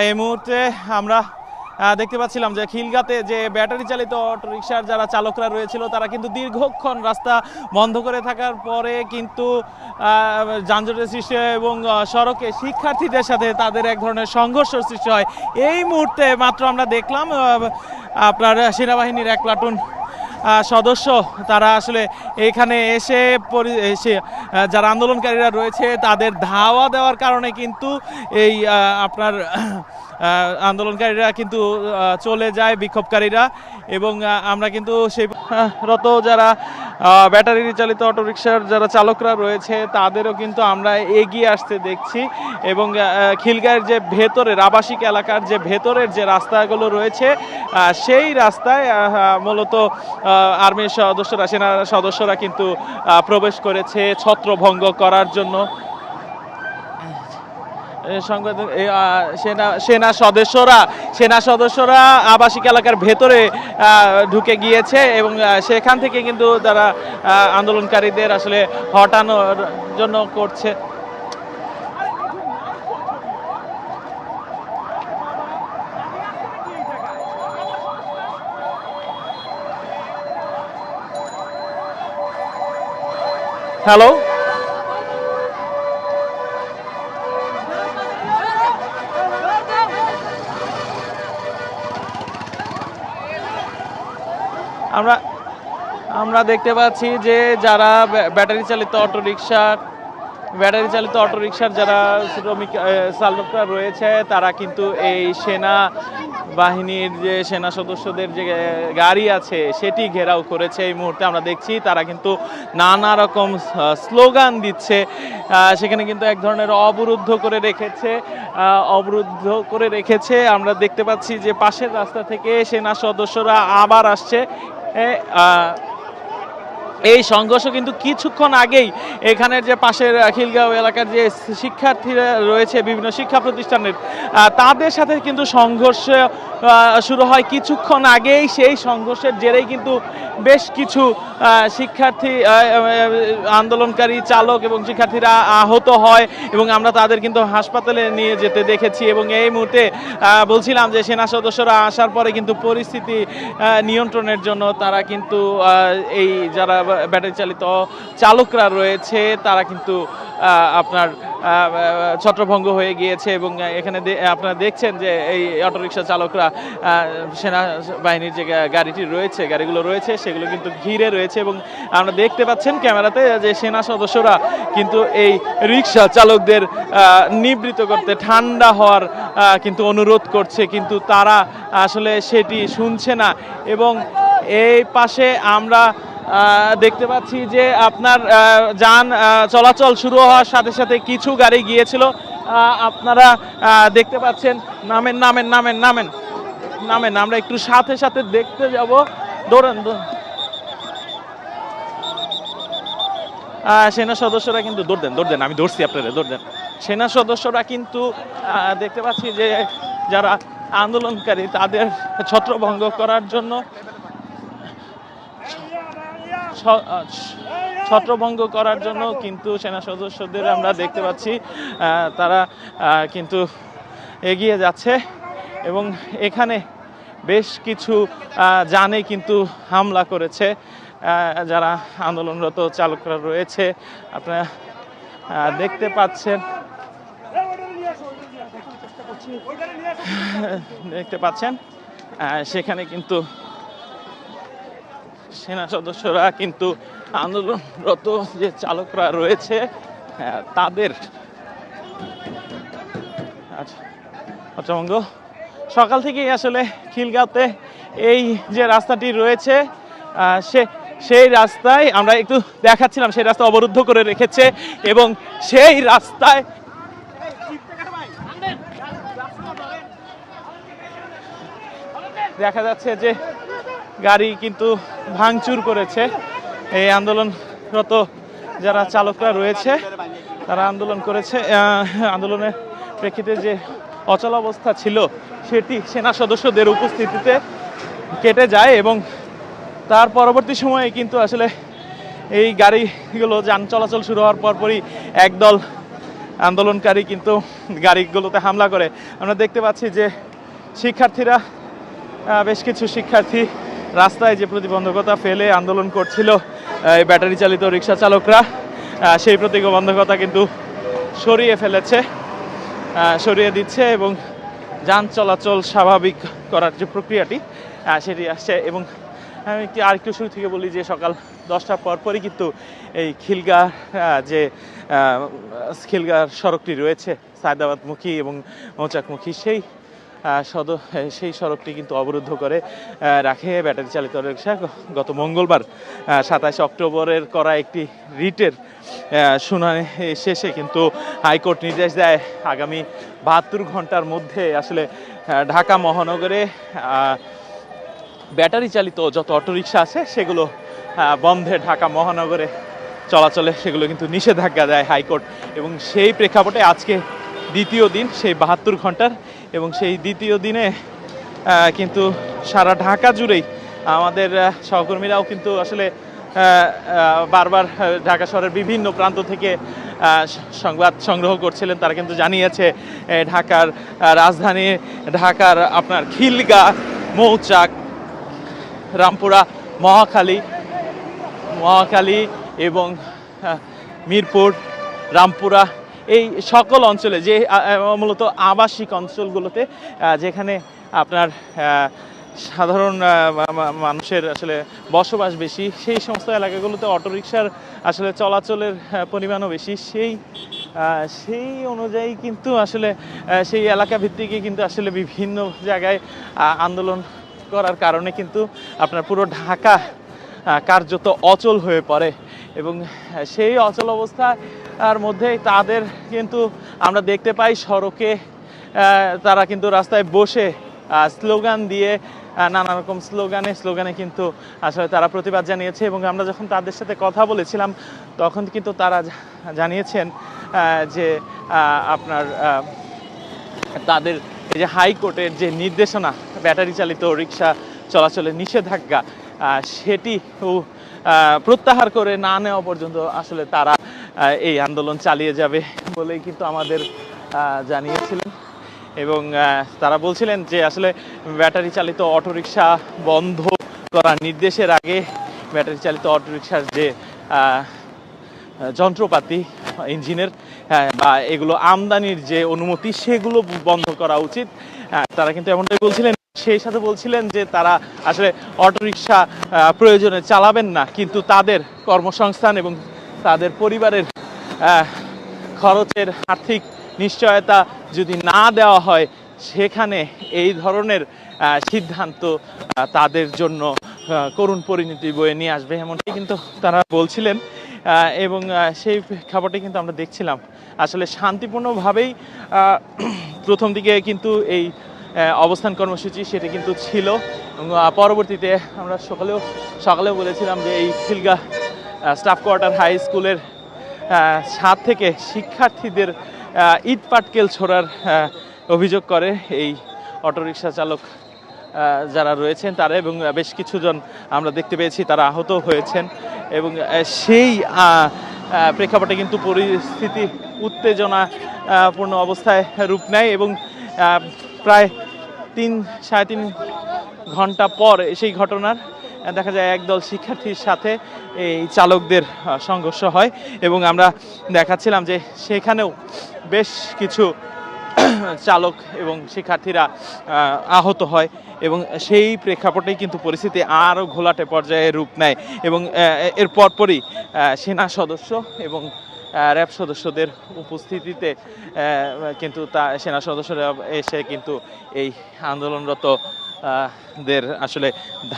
এই মুহূর্তে আমরা দেখতে পাচ্ছিলাম যে খিলগাঁতে যে ব্যাটারি চালিত অটোরিকশার যারা চালকরা রয়েছিল তারা কিন্তু দীর্ঘক্ষণ রাস্তা বন্ধ করে থাকার পরে কিন্তু যানজটের সৃষ্টি হয় এবং সড়কে শিক্ষার্থীদের সাথে তাদের এক ধরনের সংঘর্ষ সৃষ্টি হয়। এই মুহূর্তে মাত্র আমরা দেখলাম আপনার সেনাবাহিনীর এক প্লাটুন সদস্য তারা আসলে এখানে এসে যারা আন্দোলনকারীরা রয়েছে তাদের ধাওয়া দেওয়ার কারণে কিন্তু এই আপনার আন্দোলনকারীরা কিন্তু চলে যায়, বিক্ষোভকারীরা। এবং আমরা কিন্তু সেই যারা ব্যাটারি চালিত অটোরিকশার যারা চালকরা রয়েছে তাদেরও কিন্তু আমরা এগিয়ে আসতে দেখছি। এবং খিলগাঁয়ের যে ভেতরের আবাসিক এলাকার যে ভেতরের যে রাস্তাগুলো রয়েছে সেই রাস্তায় মূলত আর্মির সদস্যরা, সেনা সদস্যরা কিন্তু প্রবেশ করেছে ছত্রভঙ্গ করার জন্য। সেনা সদস্যরা আবাসিক এলাকার ভেতরে ঢুকে গিয়েছে এবং সেখান থেকে কিন্তু তারা আন্দোলনকারীদের আসলে হটানোর জন্য করছে। হ্যালো, আমরা দেখতে পাচ্ছি যে যারা ব্যাটারি চালিত অটোরিকশার যারা শ্রমিক চালকরা রয়েছে তারা কিন্তু এই সেনা বাহিনীর যে সেনা সদস্যদের যে গাড়ি আছে সেটি ঘেরাও করেছে। এই মুহূর্তে আমরা দেখছি তারা কিন্তু নানা রকম স্লোগান দিচ্ছে। সেখানে কিন্তু এক ধরনের অবরুদ্ধ করে রেখেছে। আমরা দেখতে পাচ্ছি যে পাশের রাস্তা থেকে সেনা সদস্যরা আবার আসছে। এই সংঘর্ষ কিন্তু কিছুক্ষণ আগেই এখানের যে পাশের খিলগাঁও এলাকার যে শিক্ষার্থীরা রয়েছে বিভিন্ন শিক্ষা প্রতিষ্ঠানের তাদের সাথে কিন্তু সংঘর্ষ শুরু হয় কিছুক্ষণ আগেই। সেই সংঘর্ষের জেরেই কিন্তু বেশ কিছু শিক্ষার্থী আন্দোলনকারী চালক এবং শিক্ষার্থীরা আহত হয় এবং আমরা তাদের কিন্তু হাসপাতালে নিয়ে যেতে দেখেছি। এবং এই মুহূর্তে বলছিলাম যে সেনা সদস্যরা আসার পরে কিন্তু পরিস্থিতি নিয়ন্ত্রণের জন্য তারা কিন্তু এই যারা ব্যাটারি চালিত চালকরা রয়েছে তারা কিন্তু আপনার ছত্রভঙ্গ হয়ে গিয়েছে। এবং এখানে আপনারা দেখছেন যে এই অটোরিকশা চালকরা সেনা বাহিনীর যে গাড়িগুলো রয়েছে সেগুলো কিন্তু ঘিরে রয়েছে। এবং আমরা দেখতে পাচ্ছেন ক্যামেরাতে যে সেনা সদস্যরা কিন্তু এই রিক্সা চালকদের নিবৃত করতে, ঠান্ডা হওয়ার কিন্তু অনুরোধ করছে, কিন্তু তারা আসলে সেটি শুনছে না। এবং এই পাশে আমরা দেখতে পাচ্ছি যে আপনার যান চলাচল শুরু হওয়ার সাথে সাথে কিছু গাড়ি গিয়েছিল। আপনারা দেখতে পাচ্ছেন। নামেন, আমরা একটু সাথে সাথে দেখতে যাব। দৌড়ান। সেনা সদস্যরা কিন্তু দৌড় দেন, আমি ধরছি আপনারা, দৌড় দেন। সেনা সদস্যরা কিন্তু দেখতে পাচ্ছি যে যারা আন্দোলনকারী তাদের ছত্রভঙ্গ করার জন্য কিন্তু সেনা সদস্যদের আমরা দেখতে পাচ্ছি তারা কিন্তু এগিয়ে যাচ্ছে। এবং এখানে বেশ কিছু যানে কিন্তু হামলা করেছে যারা আন্দোলনরত চালকরা রয়েছে। আপনারা দেখতে পাচ্ছেন সেখানে কিন্তু সেনা সদস্যরা কিন্তু আন্দোলনরত যে চালকরা রয়েছে তাদের ছত্রভঙ্গ। সকাল থেকেই আসলে খিলগাঁওতে এই যে রাস্তাটি রয়েছে সেই রাস্তায় আমরা একটু দেখাচ্ছিলাম, সেই রাস্তা অবরুদ্ধ করে রেখেছে। এবং সেই রাস্তায় দেখা যাচ্ছে যে গাড়ি কিন্তু ভাঙচুর করেছে। এই আন্দোলনরত যারা চালকরা রয়েছে তারা আন্দোলনের প্রেক্ষিতে যে অচলাবস্থা ছিল সেটি সেনা সদস্যদের উপস্থিতিতে কেটে যায়। এবং তার পরবর্তী সময়ে কিন্তু আসলে এই গাড়িগুলো যান চলাচল শুরু হওয়ার পরপরই একদল আন্দোলনকারী কিন্তু গাড়িগুলোতে হামলা করে। আমরা দেখতে পাচ্ছি যে শিক্ষার্থীরা, বেশ কিছু শিক্ষার্থী রাস্তায় যে প্রতিবন্ধকতা ফেলে আন্দোলন করছিল, এই ব্যাটারি চালিত রিক্সা চালকরা সেই প্রতিবন্ধকতা কিন্তু সরিয়ে দিচ্ছে এবং যান চলাচল স্বাভাবিক করার যে প্রক্রিয়াটি সেটি আসছে। এবং আমি আরেকটু শুরু থেকে বলি যে সকাল 10টার পরপরই কিন্তু এই খিলগার সড়কটি রয়েছে সায়দাবাদমুখী এবং মৌচাকমুখী, সেই সড়কটি কিন্তু অবরুদ্ধ করে রাখে ব্যাটারি চালিত রিক্সা। গত মঙ্গলবার 27 অক্টোবরের করা একটি রিটের শুনানি শেষে কিন্তু হাইকোর্ট নির্দেশ দেয় আগামী 72 ঘন্টার মধ্যে আসলে ঢাকা মহানগরে ব্যাটারি চালিত যত অটোরিকশা আছে সেগুলো বন্ধে, ঢাকা মহানগরে চলাচলে সেগুলো কিন্তু নিষেধাজ্ঞা দেয় হাইকোর্ট। এবং সেই প্রেক্ষাপটে আজকে দ্বিতীয় দিন সেই 72 ঘন্টার, এবং সেই দ্বিতীয় দিনে কিন্তু সারা ঢাকা জুড়েই আমাদের সহকর্মীরাও কিন্তু আসলে বারবার ঢাকা শহরের বিভিন্ন প্রান্ত থেকে সংবাদ সংগ্রহ করছিলেন। তারা কিন্তু জানিয়েছে ঢাকার রাজধানী ঢাকার আপনার খিলগাঁও, মৌচাক, রামপুরা, মহাখালী এবং মিরপুর, রামপুরা, এই সকল অঞ্চলে যে মূলত আবাসিক অঞ্চলগুলোতে যেখানে আপনার সাধারণ মানুষের আসলে বসবাস বেশি, সেই সমস্ত এলাকাগুলোতে অটোরিকশার আসলে চলাচলের পরিমাণও বেশি। সেই অনুযায়ী কিন্তু আসলে সেই এলাকা ভিত্তিকে কিন্তু আসলে বিভিন্ন জায়গায় আন্দোলন করার কারণে কিন্তু আপনার পুরো ঢাকা কার্যত অচল হয়ে পড়ে। এবং সেই অচল অবস্থার মধ্যে তাদের কিন্তু আমরা দেখতে পাই সড়কে তারা কিন্তু রাস্তায় বসে স্লোগান দিয়ে নানা রকম স্লোগানে কিন্তু আসলে তারা প্রতিবাদ জানিয়েছে। এবং আমরা যখন তাদের সাথে কথা বলেছিলাম তখন কিন্তু তারা জানিয়েছেন যে আপনার তাদের এই যে হাইকোর্টের যে নির্দেশনা ব্যাটারি চালিত রিক্সা চলাচলের নিষেধাজ্ঞা সেটি প্রত্যাহার করে না নেওয়া পর্যন্ত আসলে তারা এই আন্দোলন চালিয়ে যাবে বলেই কিন্তু আমাদের জানিয়েছিলেন। এবং তারা বলছিলেন যে আসলে ব্যাটারি চালিত অটোরিকশা বন্ধ করার নির্দেশের আগে ব্যাটারি চালিত অটোরিকশার যে যন্ত্রপাতি ইঞ্জিনের বা এগুলো আমদানির যে অনুমতি সেগুলো বন্ধ করা উচিত। তারা কিন্তু এমনটাই বলছিলেন। সেই সাথে বলছিলেন যে তারা আসলে অটোরিকশা প্রয়োজনে চালাবেন না, কিন্তু তাদের কর্মসংস্থান এবং তাদের পরিবারের খরচের আর্থিক নিশ্চয়তা যদি না দেওয়া হয় সেখানে এই ধরনের সিদ্ধান্ত তাদের জন্য করুণ পরিণতি বয়ে নিয়ে আসবে, এমনটি কিন্তু তারা বলছিলেন। এবং সেই প্রেক্ষাপটে কিন্তু আমরা দেখছিলাম আসলে শান্তিপূর্ণভাবেই প্রথম দিকে কিন্তু এই অবস্থান কর্মসূচি সেটা কিন্তু ছিল। এবং পরবর্তীতে আমরা সকালেও বলেছিলাম যে এই খিলগাঁও স্টাফ কোয়ার্টার হাই স্কুলের ছাদ থেকে শিক্ষার্থীদের ইট পাটকেল ছোড়ার অভিযোগ করে এই অটোরিকশা চালক যারা রয়েছেন তারা, এবং বেশ কিছুজন আমরা দেখতে পেয়েছি তারা আহত হয়েছেন। এবং সেই প্রেক্ষাপটে কিন্তু পরিস্থিতি উত্তেজনাপূর্ণ অবস্থায় রূপ নেয়। এবং প্রায় 3-3.5 ঘন্টা পর সেই ঘটনার দেখা যায় একদল শিক্ষার্থীর সাথে এই চালকদের সংঘর্ষ হয়। এবং আমরা দেখাচ্ছিলাম যে সেখানেও বেশ কিছু চালক এবং শিক্ষার্থীরা আহত হয়। এবং সেই প্রেক্ষাপটেই কিন্তু পরিস্থিতি আরও ঘোলাটে পর্যায়ে রূপ নেয়। এবং এর পরপরই সেনা সদস্য এবং র্যাব সদস্যদের উপস্থিতিতে কিন্তু সেনা সদস্যরা এসে কিন্তু এই আন্দোলনরত দের আসলে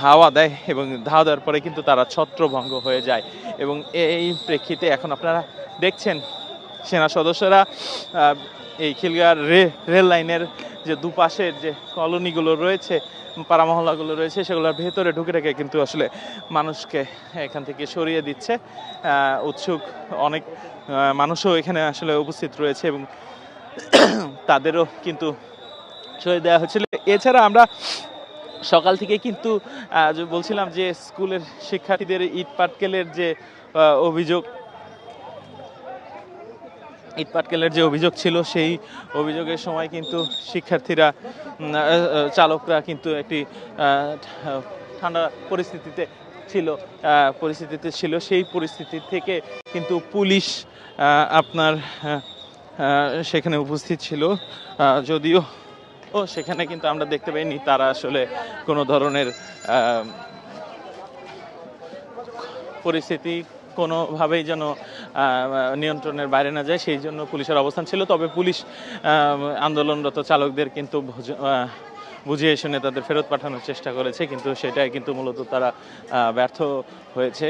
ধাওয়া দেয়, এবং ধাওয়া দেওয়ার পরে কিন্তু তারা ছত্রভঙ্গ হয়ে যায়। এবং এই প্রেক্ষিতে এখন আপনারা দেখছেন সেনা সদস্যরা এই খিলগাঁও রেল লাইনের যে দুপাশের যে কলোনিগুলো রয়েছে, পাড়া মহল্লাগুলো রয়েছে, সেগুলোর ভেতরে ঢুকে রেখে কিন্তু আসলে মানুষকে এখান থেকে সরিয়ে দিচ্ছে। উৎসুক অনেক মানুষও এখানে আসলে উপস্থিত রয়েছে এবং তাদেরও কিন্তু সরিয়ে দেওয়া হচ্ছিল। এছাড়া আমরা সকাল থেকে কিন্তু বলছিলাম যে স্কুলের শিক্ষার্থীদের ইট পাটকেলের যে অভিযোগ ইটপাটকেলের যে অভিযোগ ছিল সেই অভিযোগের সময় কিন্তু শিক্ষার্থীরা চালকরা কিন্তু একটি ঠান্ডা পরিস্থিতিতে ছিল সেই পরিস্থিতি থেকে কিন্তু পুলিশ আপনার সেখানে উপস্থিত ছিল, যদিও সেখানে কিন্তু আমরা দেখতে পাইনি তারা আসলে কোনো ধরনের পরিস্থিতি কোনোভাবেই যেন নিয়ন্ত্রণের বাইরে না যায় সেই জন্য পুলিশের অবস্থান ছিল। তবে পুলিশ আন্দোলনরত চালকদের কিন্তু বুঝিয়ে শুনে তাদের ফেরত পাঠানোর চেষ্টা করেছে, কিন্তু সেটাই কিন্তু মূলত তারা ব্যর্থ হয়েছে।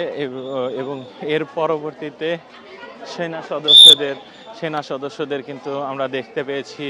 এবং এর পরবর্তীতে সেনা সদস্যদের কিন্তু আমরা দেখতে পেয়েছি